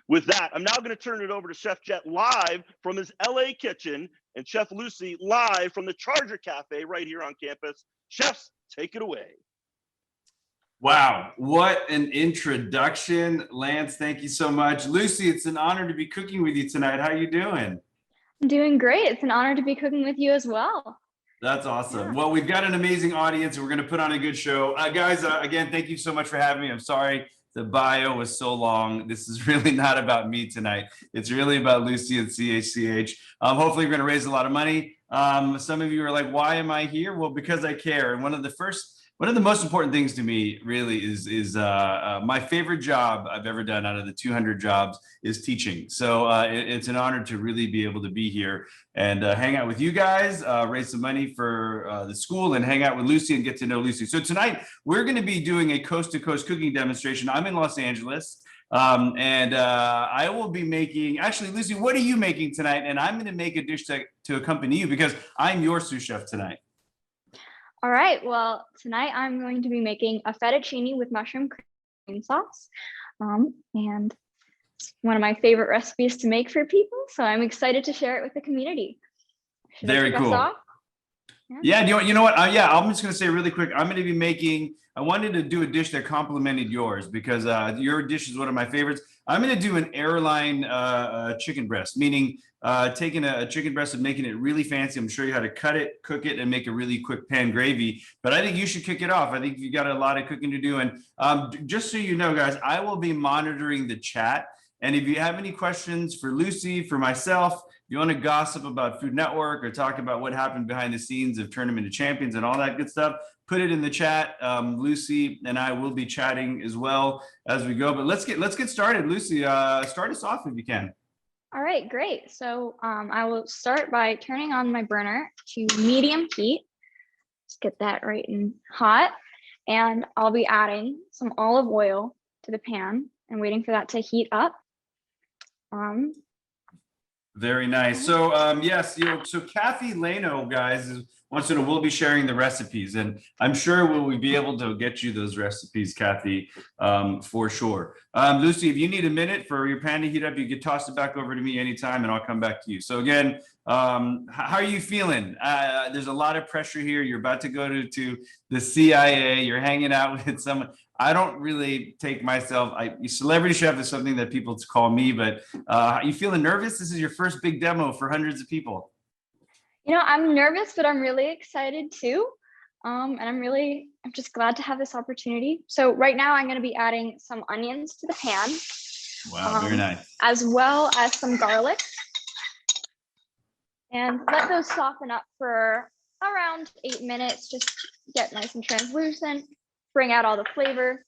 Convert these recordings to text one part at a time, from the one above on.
With that, I'm now going to turn it over to Chef Jet live from his LA kitchen and Chef Lucy live from the Charger Cafe right here on campus. Chefs, take it away. Wow, what an introduction. Lance, thank you so much. Lucy, it's an honor to be cooking with you tonight. How you doing? I'm doing great. It's an honor to be cooking with you as well. That's awesome. Yeah. Well, we've got an amazing audience and we're going to put on a good show. Guys, again, thank you so much for having me. I'm sorry the bio was so long. This is really not about me tonight. It's really about Lucy and CHCH. Hopefully we're going to raise a lot of money. Some of you are like, why am I here? Well, because I care. And one of the most important things to me really is my favorite job I've ever done out of the 200 jobs is teaching. So it's an honor to really be able to be here and hang out with you guys, raise some money for the school and hang out with Lucy and get to know Lucy. So tonight we're going to be doing a coast to coast cooking demonstration. I'm in Los Angeles. I will be making, actually, Lucy, what are you making tonight? And I'm going to make a dish to accompany you because I'm your sous chef tonight. All right, well, tonight I'm going to be making a fettuccine with mushroom cream sauce. And it's one of my favorite recipes to make for people. So I'm excited to share it with the community. Should Very cool. Yeah, you know what? Yeah, I'm just going to say really quick, I'm going to be making, I wanted to do a dish that complemented yours because your dish is one of my favorites. I'm going to do an airline chicken breast, meaning taking a chicken breast and making it really fancy. I'm sure you how to cut it, cook it, and make a really quick pan gravy. But I think you should kick it off. I think you got a lot of cooking to do. And just so you know, guys, I will be monitoring the chat. And if you have any questions for Lucy, for myself, you want to gossip about Food Network or talk about what happened behind the scenes of Tournament of Champions and all that good stuff, put it in the chat. Lucy and I will be chatting as well as we go. But let's get started. Lucy, start us off if you can. All right, great. So I will start by turning on my burner to medium heat. Just get that right and hot. And I'll be adding some olive oil to the pan and waiting for that to heat up. Very nice. So yes, so Kathy Leno, guys, wants to know we'll be sharing the recipes, and I'm sure we'll be able to get you those recipes, Kathy, for sure. Lucy, if you need a minute for your pan to heat up, you can toss it back over to me anytime, and I'll come back to you. So again, how are you feeling? There's a lot of pressure here. You're about to go to the CIA. You're hanging out with someone. I don't really take myself, celebrity chef is something that people call me, but are you feeling nervous? This is your first big demo for hundreds of people. You know, I'm nervous, but I'm really excited too. And I'm just glad to have this opportunity. So right now I'm going to be adding some onions to the pan. Wow, very nice. As well as some garlic. And let those soften up for around 8 minutes, just get nice and translucent. Bring out all the flavor,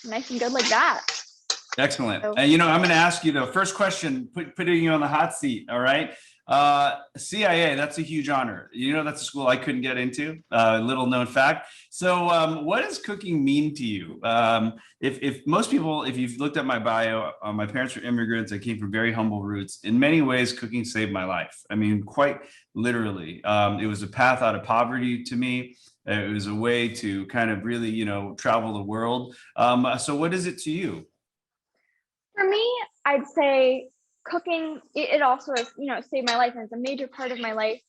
nice and good like that. Excellent. So, And I'm going to ask you the first question, putting you on the hot seat. All right. CIA, that's a huge honor. That's a school I couldn't get into, little known fact. So what does cooking mean to you? If most people, if you've looked at my bio, my parents were immigrants. I came from very humble roots. In many ways, cooking saved my life. I mean, quite literally. It was a path out of poverty to me. It was a way to kind of really, travel the world. So what is it to you? For me, I'd say cooking, it also has, saved my life, and it's a major part of my life.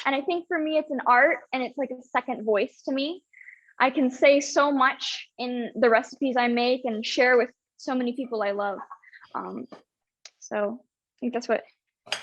And I think for me, it's an art, and it's like a second voice to me. I can say so much in the recipes I make and share with so many people I love. So I think that's what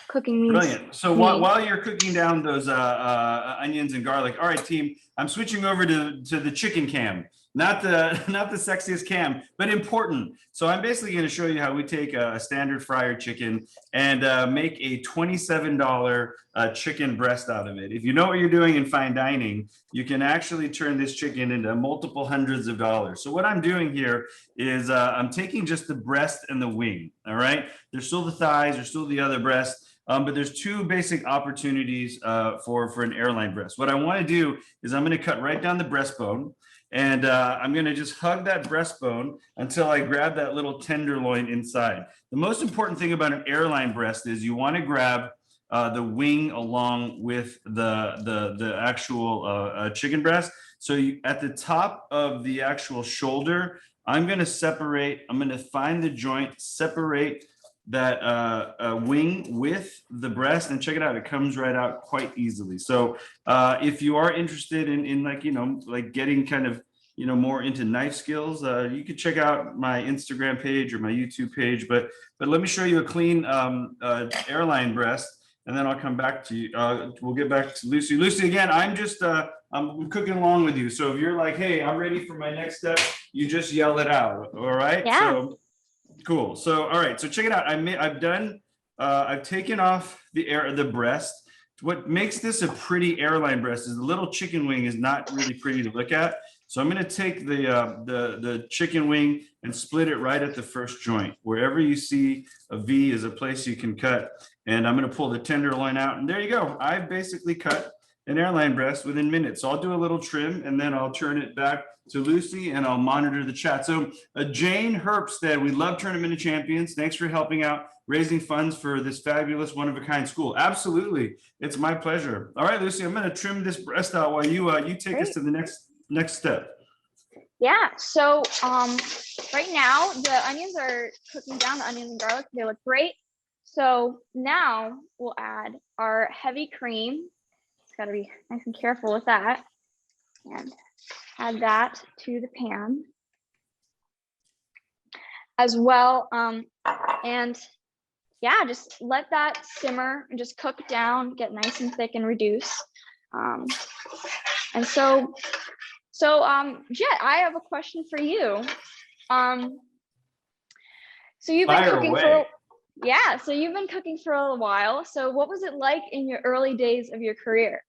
cooking means. Brilliant. So while you're cooking down those onions and garlic, all right, team, I'm switching over to the chicken cam, not the sexiest cam, but important. So I'm basically going to show you how we take a standard fryer chicken and make a $27 chicken breast out of it. If you know what you're doing in fine dining, you can actually turn this chicken into multiple hundreds of dollars. So what I'm doing here is I'm taking just the breast and the wing. All right. There's still the thighs, there's still the other breast. But there's two basic opportunities for an airline breast. What I want to do is I'm going to cut right down the breastbone, and I'm going to just hug that breastbone until I grab that little tenderloin inside. The most important thing about an airline breast is you want to grab the wing along with the actual chicken breast. So at the top of the actual shoulder, I'm going to find the joint, separate that wing with the breast, and check it out. It comes right out quite easily. So if you are interested in like, like getting kind of, more into knife skills, you can check out my Instagram page or my YouTube page, but let me show you a clean airline breast, and then I'll come back to you. We'll get back to Lucy. Lucy, again, I'm just, I'm cooking along with you. So if you're like, hey, I'm ready for my next step, you just yell it out. All right. Yeah. So cool. So, all right. So check it out. I've taken off the breast. What makes this a pretty airline breast is the little chicken wing is not really pretty to look at. So I'm going to take the chicken wing and split it right at the first joint. Wherever you see a V is a place you can cut. And I'm going to pull the tenderloin out. And there you go. I've basically cut an airline breast within minutes. So I'll do a little trim, and then I'll turn it back to Lucy, and I'll monitor the chat. So Jane Herbstead, we love Tournament of Champions. Thanks for helping out, raising funds for this fabulous one-of-a-kind school. Absolutely. It's my pleasure. All right, Lucy, I'm going to trim this breast out while you take us to the next step. Yeah, so right now the onions are cooking down, the onions and garlic, they look great. So now we'll add our heavy cream. It's got to be nice and careful with that. And add that to the pan as well. And yeah, just let that simmer and just cook down, get nice and thick and reduce. And so Jet, I have a question for you. So you've been cooking so you've been cooking for a while. So what was it like in your early days of your career?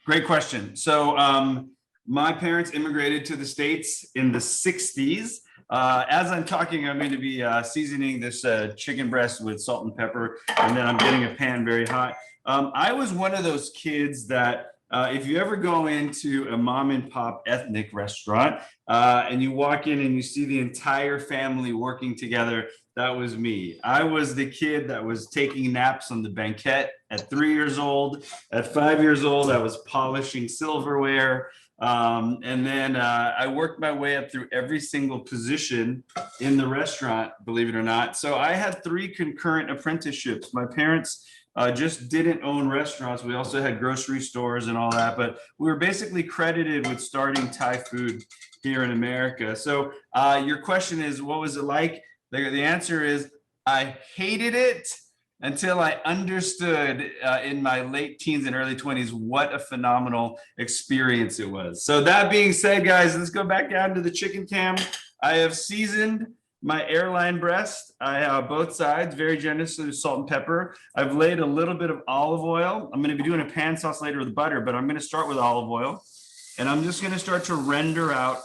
Great question. So my parents immigrated to the States in the 60s. As I'm talking, I'm going to be seasoning this chicken breast with salt and pepper, and then I'm getting a pan very hot. I was one of those kids that if you ever go into a mom and pop ethnic restaurant and you walk in and you see the entire family working together, that was me. I was the kid that was taking naps on the banquette at 3 years old. At 5 years old, I was polishing silverware. And then I worked my way up through every single position in the restaurant, believe it or not. So I had 3 concurrent apprenticeships. My parents just didn't own restaurants. We also had grocery stores and all that, but we were basically credited with starting Thai food here in America. So your question is, what was it like? The answer is, I hated it until I understood in my late teens and early 20s what a phenomenal experience it was. So that being said, guys, let's go back down to the chicken cam. I have seasoned my airline breast. I have both sides very generously with salt and pepper. I've laid a little bit of olive oil. I'm going to be doing a pan sauce later with butter, but I'm going to start with olive oil. And I'm just going to start to render out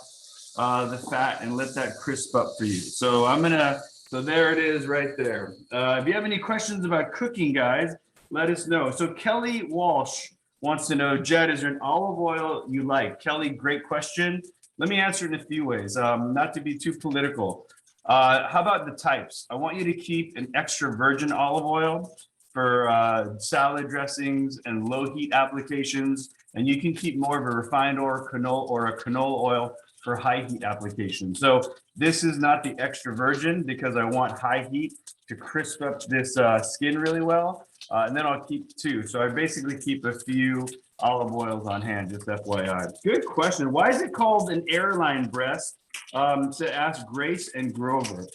the fat and let that crisp up for you. So so there it is right there. If you have any questions about cooking, guys, let us know. So Kelly Walsh wants to know, Jed, is there an olive oil you like? Kelly, great question. Let me answer it in a few ways, not to be too political. How about the types? I want you to keep an extra virgin olive oil for salad dressings and low heat applications. And you can keep more of a refined or a canola oil for high heat application. So this is not the extra virgin because I want high heat to crisp up this skin really well. And then I'll keep 2. So I basically keep a few olive oils on hand, just FYI. Good question. Why is it called an airline breast? To ask Grace and Grover.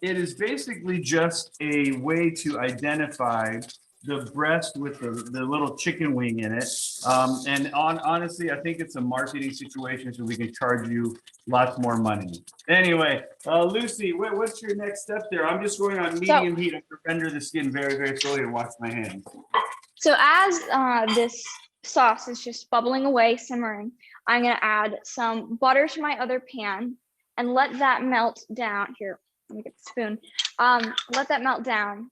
It is basically just a way to identify the breast with the little chicken wing in it. And honestly, I think it's a marketing situation so we can charge you lots more money. Anyway, Lucy, what's your next step there? I'm just going on medium heat. I have to render the skin very, very slowly and wash my hands. So as this sauce is just bubbling away, simmering, I'm going to add some butter to my other pan and let that melt down. Here, let me get the spoon. Let that melt down.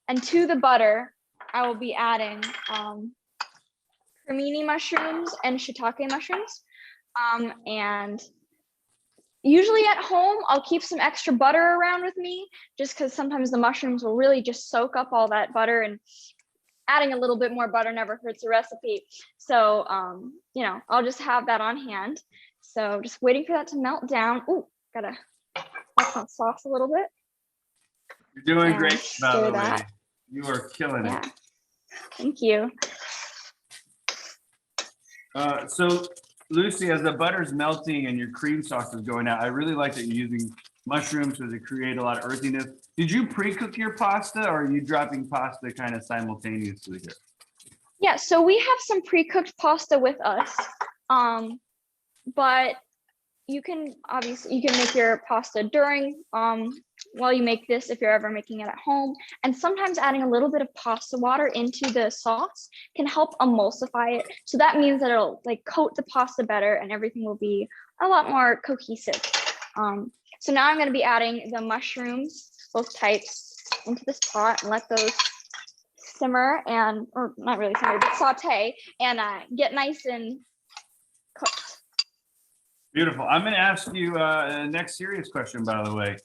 And to the butter, I will be adding cremini mushrooms and shiitake mushrooms. And usually at home, I'll keep some extra butter around with me just because sometimes the mushrooms will really just soak up all that butter, and adding a little bit more butter never hurts a recipe. So, I'll just have that on hand. So just waiting for that to melt down. Ooh, gotta let that sauce a little bit. You're doing And great, by stir the way. that. You are killing Yeah, it. thank you. So Lucy, as the butter's melting and your cream sauce is going out, I really like that you're using mushrooms because they create a lot of earthiness. Did you pre-cook your pasta or are you dropping pasta kind of simultaneously here? Yeah, so we have some pre-cooked pasta with us, but you can make your pasta during while you make this if you're ever making it at home. And sometimes adding a little bit of pasta water into the sauce can help emulsify it. So that means that it'll like coat the pasta better and everything will be a lot more cohesive. So now I'm going to be adding the mushrooms, both types, into this pot and let those simmer or not really simmer, but saute and get nice and cooked. Beautiful. I'm going to ask you a next serious question, by the way.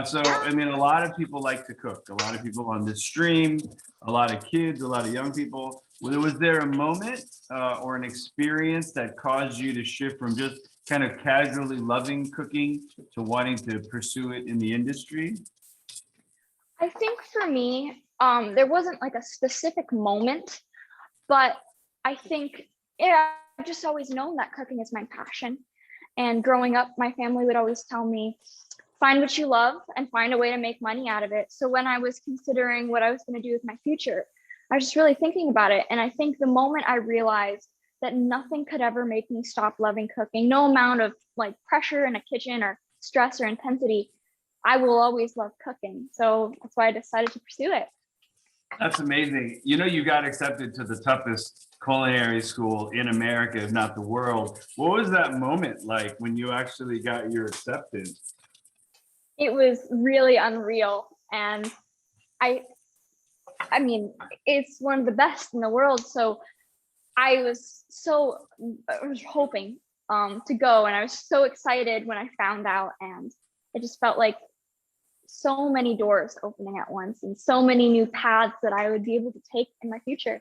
So, I mean, a lot of people like to cook. A lot of people on this stream, a lot of kids, a lot of young people. Was there a moment or an experience that caused you to shift from just kind of casually loving cooking to wanting to pursue it in the industry? I think for me, there wasn't like a specific moment, but I think, yeah, I've just always known that cooking is my passion. And growing up, my family would always tell me, find what you love and find a way to make money out of it. So when I was considering what I was going to do with my future, I was just really thinking about it. And I think the moment I realized that nothing could ever make me stop loving cooking, no amount of like pressure in a kitchen or stress or intensity, I will always love cooking. So that's why I decided to pursue it. That's amazing. You know, you got accepted to the toughest culinary school in America, if not the world. What was that moment like when you actually got your acceptance? It was really unreal. And I mean, it's one of the best in the world. So I was hoping to go, and I was so excited when I found out, and it just felt like so many doors opening at once and so many new paths that I would be able to take in my future.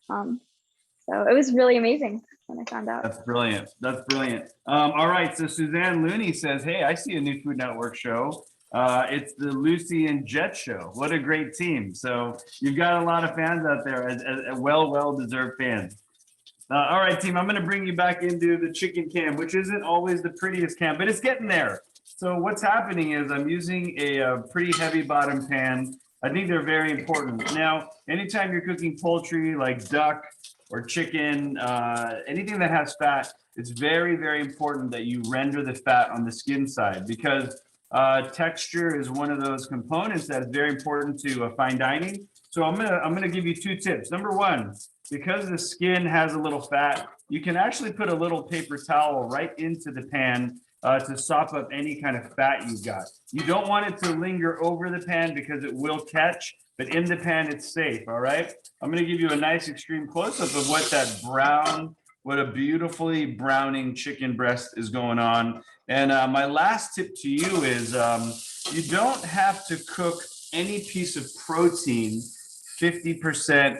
So it was really amazing when I found out. That's brilliant. That's brilliant. All right. So Suzanne Looney says, hey, I see a new Food Network show. It's the Lucy and Jet show. What a great team. So you've got a lot of fans out there, as well-deserved fans. All right, team, I'm going to bring you back into the chicken cam, which isn't always the prettiest cam, but it's getting there. So what's happening is I'm using a pretty heavy bottom pan. I think they're very important. Now, anytime you're cooking poultry like duck or chicken, anything that has fat, it's very, very important that you render the fat on the skin side, because texture is one of those components that is very important to fine dining. So I'm gonna give you two tips. Number one, because the skin has a little fat, you can actually put a little paper towel right into the pan to sop up any kind of fat you've got. You don't want it to linger over the pan because it will catch, but in the pan it's safe, all right? I'm gonna give you a nice extreme close-up of what a beautifully browning chicken breast is going on. And my last tip to you is you don't have to cook any piece of protein 50%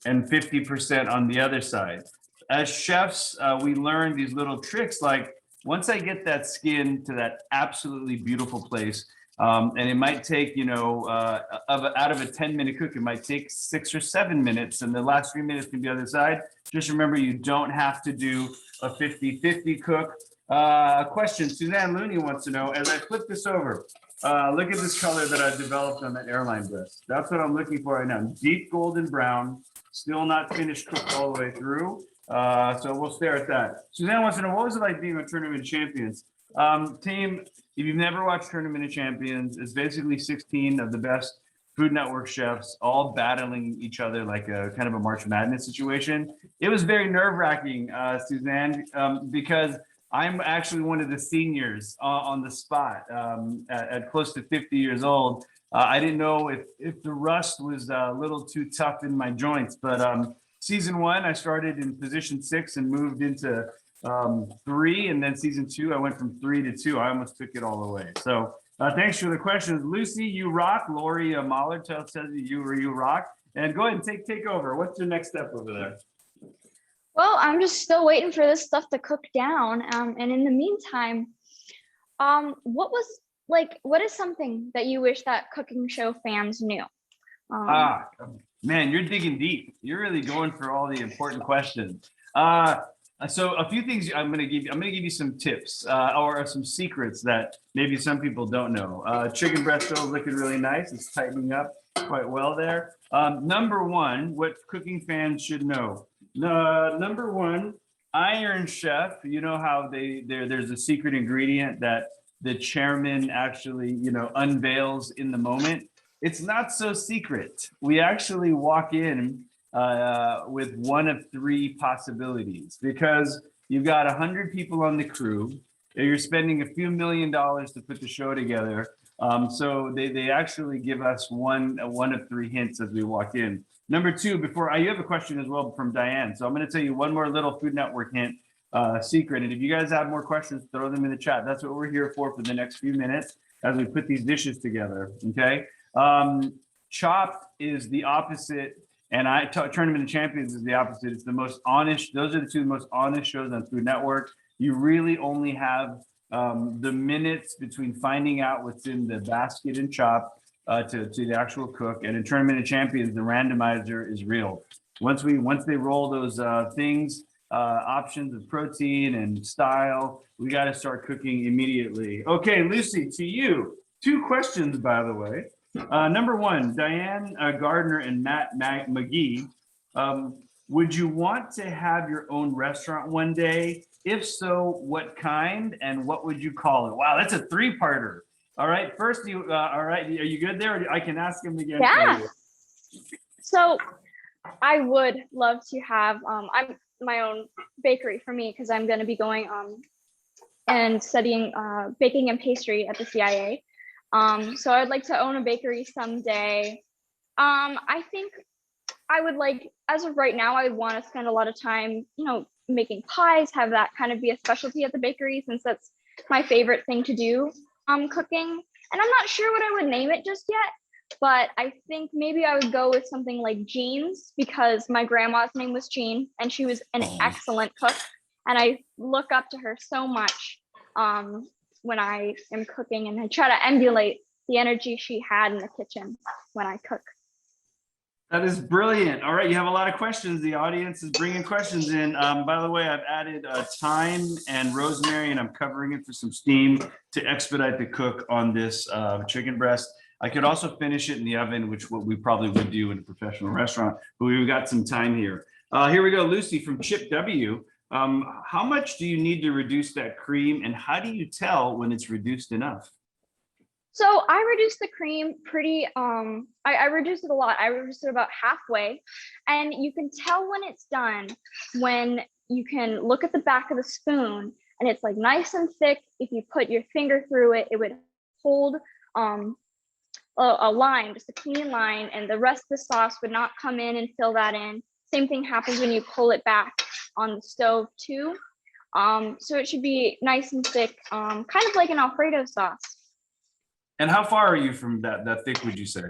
and 50% on the other side. As chefs, we learn these little tricks like, once I get that skin to that absolutely beautiful place, and it might take, out of a 10-minute cook, it might take 6 or 7 minutes, and the last 3 minutes can be on the other side. Just remember, you don't have to do a 50-50 cook. A question Suzanne Looney wants to know, as I flip this over, look at this color that I've developed on that airline breast. That's what I'm looking for right now. Deep golden brown, still not finished cooked all the way through. So we'll stare at that. Suzanne wants to know, what was it like being a Tournament of Champions? Team, if you've never watched Tournament of Champions, it's basically 16 of the best Food Network chefs all battling each other like a kind of a March Madness situation. It was very nerve-wracking, Suzanne, because I'm actually one of the seniors on the spot at close to 50 years old. I didn't know if the rust was a little too tough in my joints, but season 1, I started in position 6 and moved into 3, and then season 2, I went from 3 to 2. I almost took it all the way. So thanks for the questions. Lucy, you rock. Lori Mahler tells you rock. And go ahead and take over. What's your next step over there? Well, I'm just still waiting for this stuff to cook down. And in the meantime, what is something that you wish that cooking show fans knew? Um, Man, you're digging deep. You're really going for all the important questions. So a few things I'm going to give you. I'm going to give you some tips or some secrets that maybe some people don't know. Chicken breast dough is looking really nice. It's tightening up quite well there. Number one, what cooking fans should know. Number one, Iron Chef. You know how there's a secret ingredient that the chairman actually unveils in the moment. It's not so secret. We actually walk in with one of three possibilities because you've got 100 people on the crew. You're spending a few $1,000,000 to put the show together. So they actually give us one of three hints as we walk in. Number two, you have a question as well from Diane. So I'm going to tell you one more little Food Network hint, secret. And if you guys have more questions, throw them in the chat. That's what we're here for the next few minutes as we put these dishes together. Okay. Chopped is the opposite, and Tournament of Champions is the opposite. It's the most honest. Those are the two most honest shows on Food Network. You really only have the minutes between finding out what's in the basket and Chopped to the actual cook. And in Tournament of Champions, the randomizer is real. Once they roll those things, options of protein and style, we got to start cooking immediately. Okay, Lucy, to you. 2 questions, by the way. Number one, Diane Gardner and Matt McGee. Would you want to have your own restaurant one day? If so, what kind and what would you call it? Wow, that's a 3-parter. All right, first, all right, are you good there? I can ask him again. Yeah. So I would love to have my own bakery for me because I'm going to be going and studying baking and pastry at the CIA. So I'd like to own a bakery someday. I think I would as of right now, I want to spend a lot of time, making pies, have that kind of be a specialty at the bakery since that's my favorite thing to do, cooking. And I'm not sure what I would name it just yet, but I think maybe I would go with something like Jean's because my grandma's name was Jean and she was an excellent cook. And I look up to her so much. When I am cooking and I try to emulate the energy she had in the kitchen when I cook. That is brilliant. All right, you have a lot of questions. The audience is bringing questions in. By the way, I've added thyme and rosemary, and I'm covering it for some steam to expedite the cook on this chicken breast. I could also finish it in the oven, which what we probably would do in a professional restaurant, but we've got some time here. Here we go, Lucy from Chip W. How much do you need to reduce that cream, and how do you tell when it's reduced enough? So I reduced the cream pretty, I reduced it a lot. I reduced it about halfway, and you can tell when it's done when you can look at the back of the spoon and it's like nice and thick. If you put your finger through it, it would hold a line, just a clean line, and the rest of the sauce would not come in and fill that in. Same thing happens when you pull it back on the stove too. So it should be nice and thick, kind of like an Alfredo sauce. And how far are you from that thick, would you say?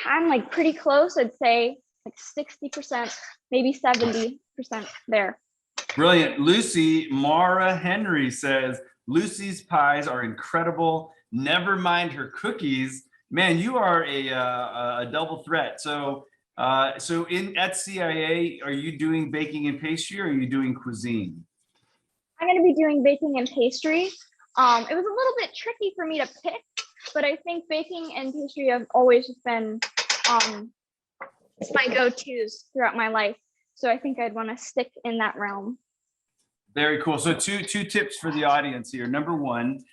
I'm like pretty close. I'd say like 60%, maybe 70% there. Brilliant. Lucy, Mara Henry says, Lucy's pies are incredible. Never mind her cookies. Man, you are a double threat. So at CIA, are you doing baking and pastry or are you doing cuisine? I'm going to be doing baking and pastry. It was a little bit tricky for me to pick, but I think baking and pastry have always just been my go-tos throughout my life. So I think I'd want to stick in that realm. Very cool. So two tips for the audience here. Number one,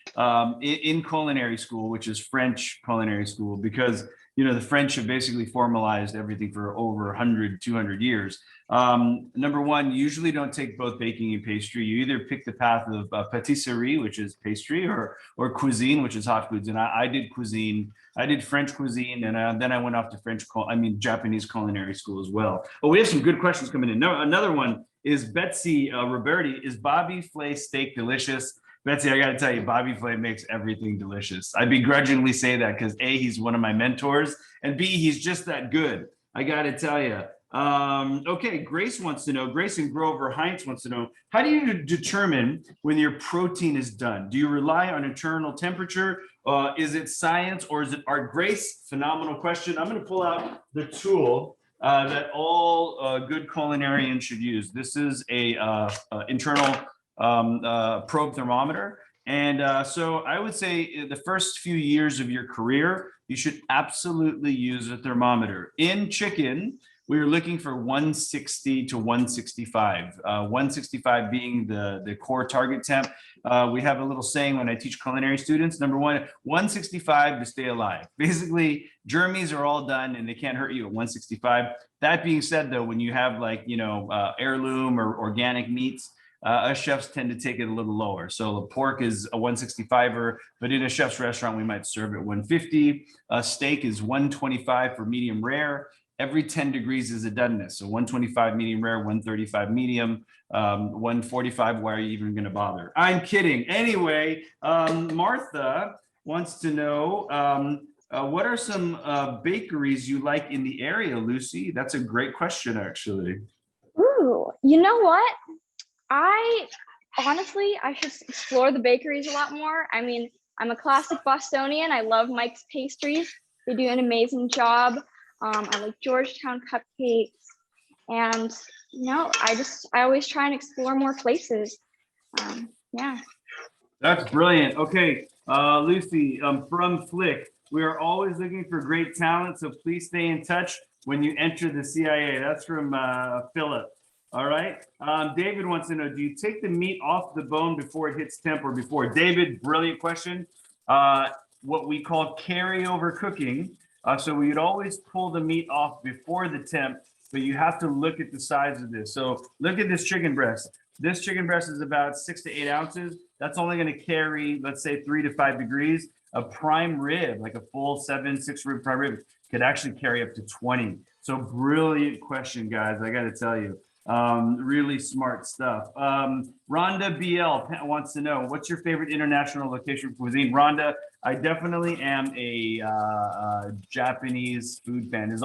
in culinary school, which is French culinary school, because the French have basically formalized everything for over 100, 200 years. Number one, usually don't take both baking and pastry. You either pick the path of patisserie, which is pastry, or cuisine, which is hot foods. And I did cuisine. I did French cuisine, and then I went off to Japanese culinary school as well. But we have some good questions coming in. No, another one is Betsy Roberti. Is Bobby Flay steak delicious? Betsy, I got to tell you, Bobby Flay makes everything delicious. I begrudgingly say that because A, he's one of my mentors, and B, he's just that good. I got to tell you, Okay, Grace wants to know, Grace and Grover Heinz wants to know, how do you determine when your protein is done? Do you rely on internal temperature? Is it science or is it art? Grace, phenomenal question. I'm going to pull out the tool that all good culinarians should use. This is a internal probe thermometer. And so I would say the first few years of your career, you should absolutely use a thermometer. In chicken, we were looking for 160 to 165, 165 being the core target temp. We have a little saying when I teach culinary students, number one, 165 to stay alive. Basically, germs are all done and they can't hurt you at 165. That being said, though, when you have like, heirloom or organic meats, us chefs tend to take it a little lower. So the pork is a 165er, but in a chef's restaurant, we might serve at 150. Steak is 125 for medium rare. Every 10 degrees is a doneness. So 125 medium rare, 135 medium, 145. Why are you even going to bother? I'm kidding. Anyway, Martha wants to know, what are some bakeries you like in the area, Lucy? That's a great question, actually. Ooh, you know what? I should explore the bakeries a lot more. I mean, I'm a classic Bostonian. I love Mike's pastries. They do an amazing job. I like Georgetown cupcakes, and I always try and explore more places. Yeah. That's brilliant. Okay, Lucy, from Flick, we are always looking for great talent, so please stay in touch when you enter the CIA. That's from Philip. All right. David wants to know, do you take the meat off the bone before it hits temp or before? David, brilliant question. What we call carryover cooking. So we'd always pull the meat off before the temp, but you have to look at the size of this. So look at this chicken breast. This chicken breast is about 6 to 8 ounces. That's only going to carry, let's say, 3 to 5 degrees. A prime rib, like a full 7-6 rib prime rib, could actually carry up to 20. So brilliant question, guys. I got to tell you. Really smart stuff. Rhonda BL wants to know, what's your favorite international location for cuisine? Rhonda, I definitely am a Japanese food fan.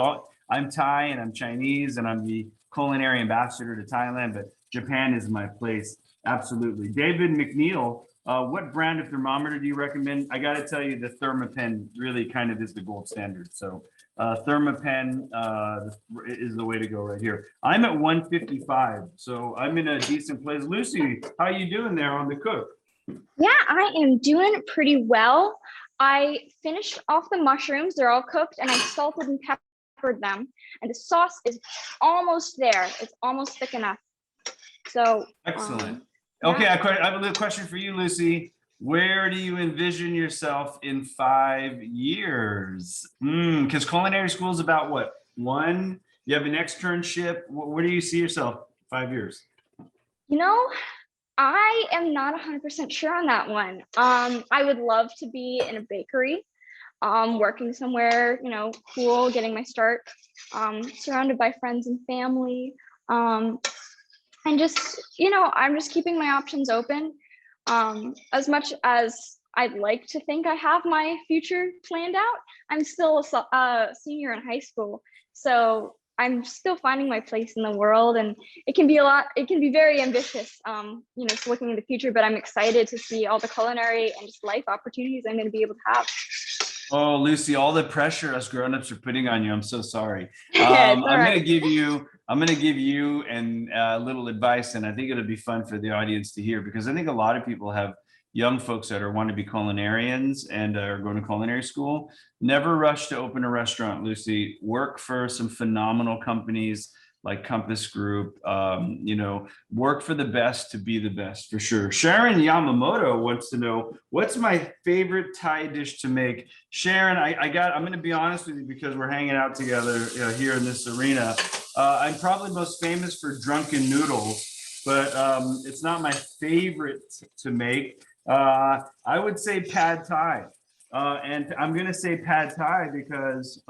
I'm Thai and I'm Chinese and I'm the culinary ambassador to Thailand, but Japan is my place. Absolutely. David McNeil, what brand of thermometer do you recommend? I got to tell you, the Thermapen really kind of is the gold standard. So Thermapen is the way to go right here. I'm at 155, so I'm in a decent place. Lucy, how are you doing there on the cook? Yeah, I am doing pretty well. I finished off the mushrooms. They're all cooked and I salted and peppered them. And the sauce is almost there. It's almost thick enough. So excellent. Yeah. Okay, I have a little question for you, Lucy. Where do you envision yourself in 5 years? Because culinary school is about what? One, you have an externship. Where do you see yourself 5 years? I am not 100% sure on that one. I would love to be in a bakery, working somewhere, cool, getting my start, surrounded by friends and family. And just, I'm just keeping my options open. As much as I'd like to think I have my future planned out, I'm still a senior in high school. So I'm still finding my place in the world, and it can be very ambitious, just looking in the future, but I'm excited to see all the culinary and just life opportunities I'm going to be able to have. Oh, Lucy, all the pressure us grown-ups are putting on you. I'm so sorry. I'm going to give you a little advice, and I think it'll be fun for the audience to hear, because I think a lot of people have young folks that want to be culinarians and are going to culinary school. Never rush to open a restaurant, Lucy. Work for some phenomenal companies like Compass Group. Work for the best to be the best, for sure. Sharon Yamamoto wants to know, what's my favorite Thai dish to make? Sharon, I'm going to be honest with you, because we're hanging out together here in this arena. I'm probably most famous for drunken noodles, but it's not my favorite to make. I would say pad Thai. And I'm going to say pad Thai because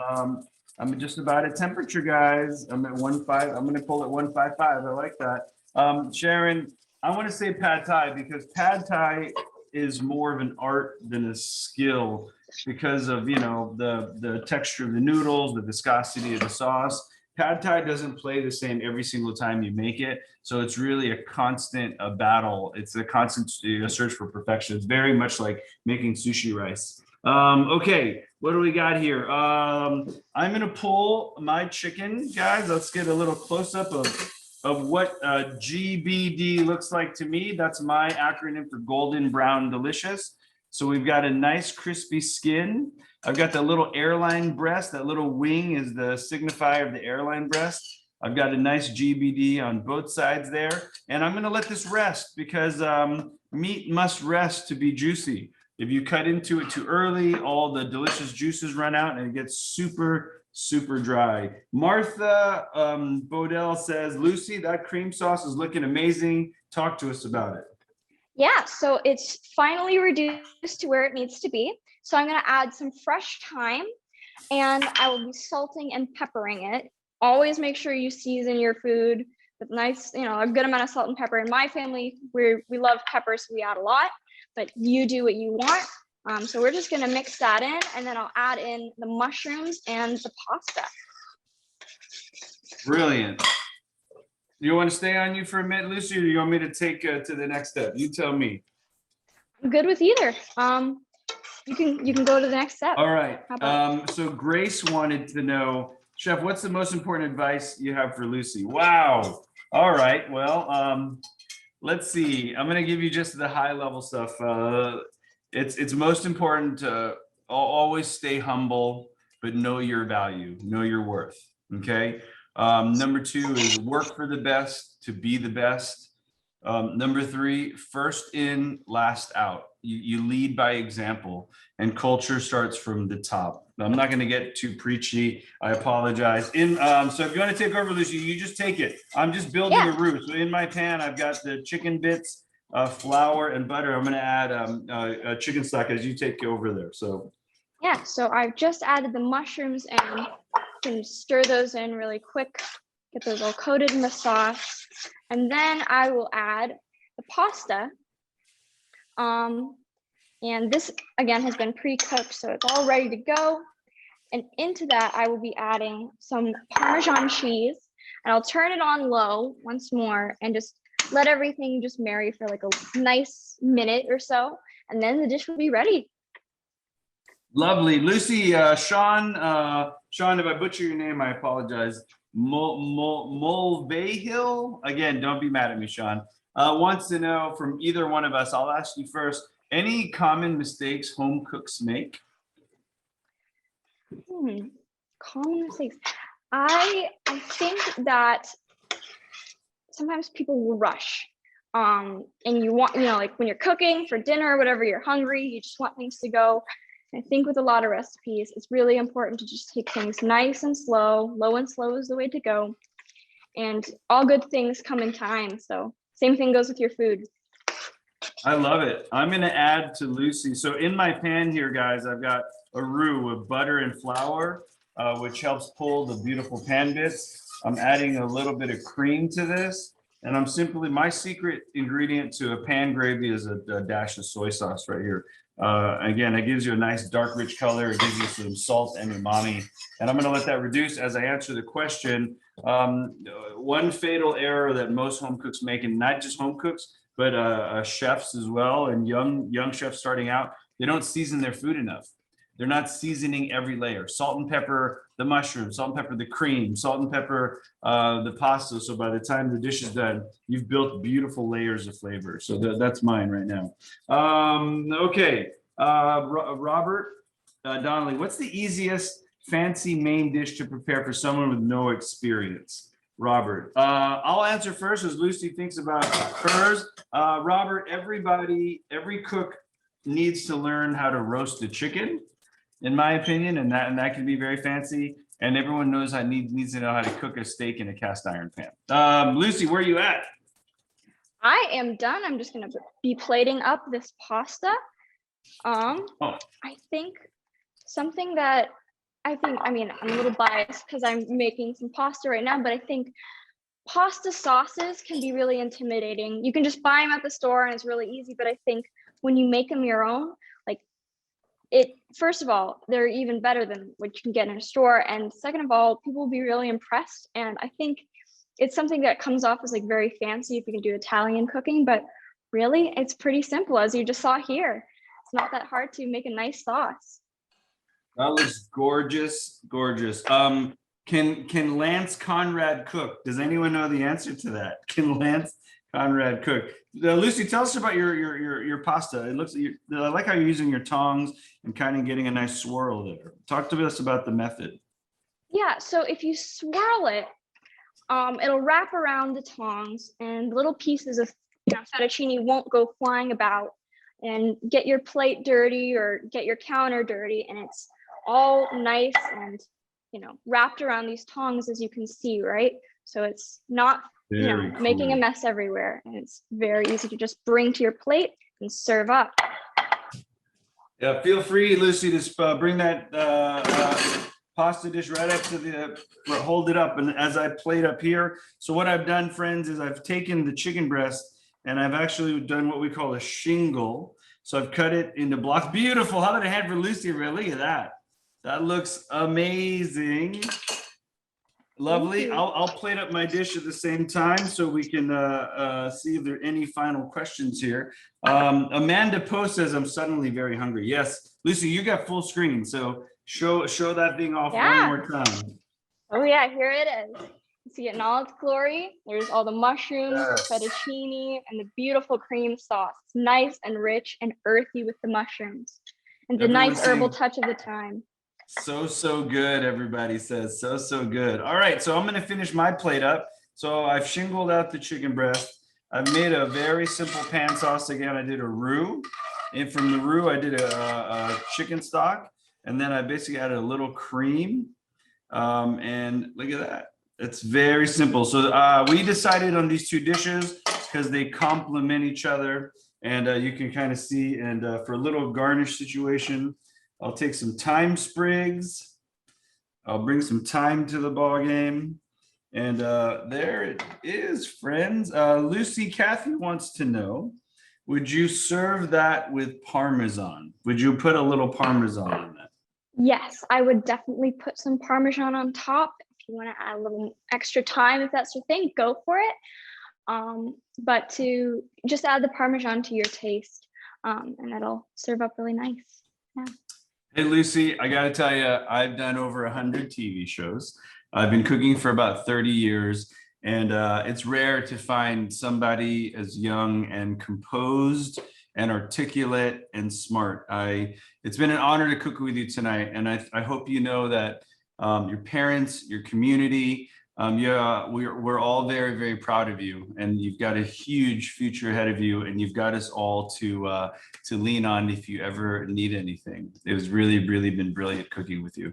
I'm just about at temperature, guys. I'm at 1.5. I'm going to pull at 155. I like that. Sharon, I want to say pad Thai because pad Thai is more of an art than a skill, because of the texture of the noodles, the viscosity of the sauce. Pad Thai doesn't play the same every single time you make it. So it's really a constant battle. It's a constant search for perfection. It's very much like making sushi rice. Okay, what do we got here? I'm gonna pull my chicken, guys. Let's get a little close up of what GBD looks like to me. That's my acronym for golden brown delicious. So we've got a nice crispy skin. I've got the little airline breast. That little wing is the signifier of the airline breast. I've got a nice GBD on both sides there. And I'm gonna let this rest because meat must rest to be juicy. If you cut into it too early, all the delicious juices run out and it gets super, super dry. Martha Bodell says, Lucy, that cream sauce is looking amazing. Talk to us about it. Yeah, so it's finally reduced to where it needs to be. So I'm gonna add some fresh thyme and I will be salting and peppering it. Always make sure you season your food with nice, a good amount of salt and pepper. In my family, we love pepper, so we add a lot, but you do what you want. So we're just gonna mix that in and then I'll add in the mushrooms and the pasta. Brilliant. You want to stay on you for a minute, Lucy, or do you want me to take to the next step? You tell me. I'm good with either. You can go to the next step. All right. How about So Grace wanted to know, Chef, what's the most important advice you have for Lucy? Wow. All right. Well, let's see. I'm gonna give you just the high level stuff. It's most important to always stay humble, but know your value, know your worth. Okay. Number 2 is work for the best to be the best. Number 3, first in, last out. You lead by example, and culture starts from the top. I'm not going to get too preachy. I apologize. So if you want to take over, Lucy, you just take it. I'm just building a roux. So in my pan, I've got the chicken bits, flour, and butter. I'm going to add a chicken stock as you take over there. So yeah, so I've just added the mushrooms and can stir those in really quick, get those all coated in the sauce. And then I will add the pasta. And this again has been pre-cooked, so it's all ready to go. And into that, I will be adding some Parmesan cheese and I'll turn it on low once more and just let everything just marry for like a nice minute or so. And then the dish will be ready. lovely. Lucy, Sean, if I butcher your name, I apologize. Mulvehill, again, don't be mad at me, Sean, wants to know from either one of us. I'll ask you first, any common mistakes home cooks make? Common mistakes. I think that sometimes people will rush. And you want, like when you're cooking for dinner or whatever, you're hungry, you just want things to go. I think with a lot of recipes, it's really important to just take things nice and slow. Low and slow is the way to go. And all good things come in time. So same thing goes with your food. I love it. I'm going to add to Lucy. So in my pan here, guys, I've got a roux of butter and flour, which helps pull the beautiful pan bits. I'm adding a little bit of cream to this. And my secret ingredient to a pan gravy is a dash of soy sauce right here. Again, it gives you a nice dark, rich color. It gives you some salt and umami. And I'm going to let that reduce as I answer the question. One fatal error that most home cooks make, and not just home cooks, but chefs as well, and young chefs starting out, they don't season their food enough. They're not seasoning every layer. Salt and pepper the mushroom, salt and pepper the cream, salt and pepper the pasta. So by the time the dish is done, you've built beautiful layers of flavor. So that's mine right now. Okay, Robert Donnelly, what's the easiest fancy main dish to prepare for someone with no experience? Robert, I'll answer first as Lucy thinks about hers. Robert, every cook needs to learn how to roast a chicken, in my opinion, and that can be very fancy. And everyone knows needs to know how to cook a steak in a cast iron pan. Lucy, where are you at? I am done. I'm just gonna be plating up this pasta. I think something that I mean, I'm a little biased because I'm making some pasta right now, but I think pasta sauces can be really intimidating. You can just buy them at the store and it's really easy, but I think when you make them your own, like first of all, they're even better than what you can get in a store. And second of all, people will be really impressed. And I think it's something that comes off as like very fancy if you can do Italian cooking, but really it's pretty simple, as you just saw here. It's not that hard to make a nice sauce. That looks gorgeous, gorgeous. Can Lance Conrad cook? Does anyone know the answer to that? Can Lance Conrad cook? Lucy, tell us about your pasta. It looks, I like how you're using your tongs and kind of getting a nice swirl there. Talk to us about the method. Yeah, so if you swirl it, it'll wrap around the tongs, and little pieces of fettuccine won't go flying about and get your plate dirty or get your counter dirty. And it's all nice and wrapped around these tongs, as you can see, right? So it's not making a mess everywhere, and it's very easy to just bring to your plate and serve up. Yeah, feel free, Lucy, to bring that pasta dish right up to the, hold it up, and as I plate up here. So what I've done, friends, is I've taken the chicken breast and I've actually done what we call a shingle. So I've cut it into blocks. Beautiful. How did I have for Lucy? Look at that. That looks amazing. Lovely. I'll plate up my dish at the same time so we can see if there are any final questions here. Amanda Post says, I'm suddenly very hungry. Yes, Lucy, you got full screen. So show that thing off one more time. Oh yeah, here it is. You see it in all its glory. There's all the mushrooms, fettuccine, and the beautiful cream sauce. It's nice and rich and earthy with the mushrooms, and the nice herbal touch of the thyme. So good, everybody says. So good. All right, so I'm going to finish my plate up. So I've shingled out the chicken breast. I've made a very simple pan sauce. Again, I did a roux, and from the roux, I did a chicken stock, and then I basically added a little cream. And look at that. It's very simple. So we decided on these two dishes because they complement each other, and you can kind of see. And for a little garnish situation, I'll take some thyme sprigs. I'll bring some thyme to the ball game. And there it is, friends. Lucy, Kathy wants to know, would you serve that with Parmesan? Would you put a little Parmesan on that? Yes, I would definitely put some Parmesan on top. If you want to add a little extra time, if that's your thing, go for it. But to just add the Parmesan to your taste, and that'll serve up really nice. Yeah. Hey, Lucy, I got to tell you, I've done over 100 TV shows. I've been cooking for about 30 years, and it's rare to find somebody as young and composed and articulate and smart. It's been an honor to cook with you tonight, and I hope you know that your parents, your community, we're all very, very proud of you, and you've got a huge future ahead of you, and you've got us all to lean on if you ever need anything. It was really been brilliant cooking with you.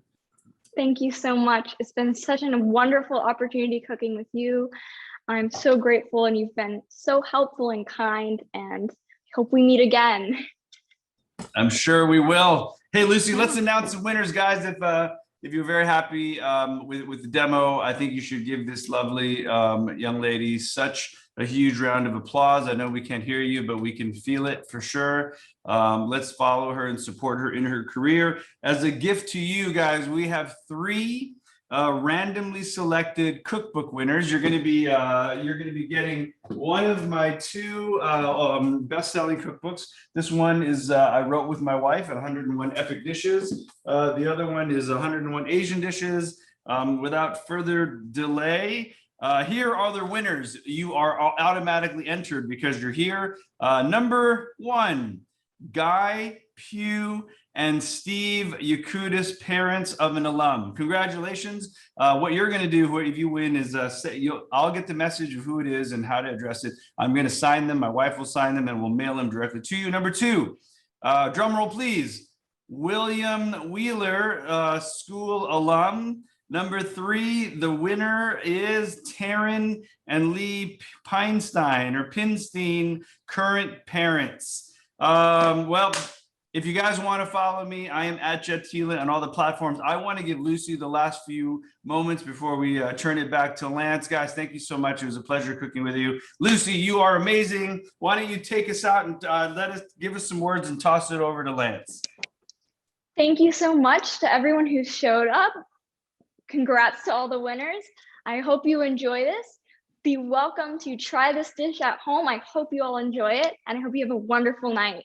Thank you so much. It's been such a wonderful opportunity cooking with you. I'm so grateful, and you've been so helpful and kind, and hope we meet again. I'm sure we will. Hey, Lucy, let's announce the winners, guys. If you're very happy with the demo, I think you should give this lovely young lady such a huge round of applause. I know we can't hear you, but we can feel it for sure. Let's follow her and support her in her career. As a gift to you guys, we have 3 randomly selected cookbook winners. You're going to be getting one of my 2 best-selling cookbooks. This one is I wrote with my wife, 101 Epic Dishes. The other one is 101 Asian Dishes. Without further delay, here are the winners. You are automatically entered because you're here. Number 1, Guy Pugh and Steve Yakudis, parents of an alum. Congratulations. What you're going to do if you win is I'll get the message of who it is and how to address it. I'm going to sign them. My wife will sign them, and we'll mail them directly to you. Number 2, drum roll, please. William Wheeler, school alum. Number 3, the winner is Taryn and Lee Pinstein or Pinstein, current parents. Well, if you guys want to follow me, I am at Jet Tila on all the platforms. I want to give Lucy the last few moments before we turn it back to Lance. Guys, thank you so much. It was a pleasure cooking with you. Lucy, you are amazing. Why don't you take us out and give us some words and toss it over to Lance. Thank you so much to everyone who showed up. Congrats to all the winners. I hope you enjoy this. Be welcome to try this dish at home. I hope you all enjoy it, and I hope you have a wonderful night.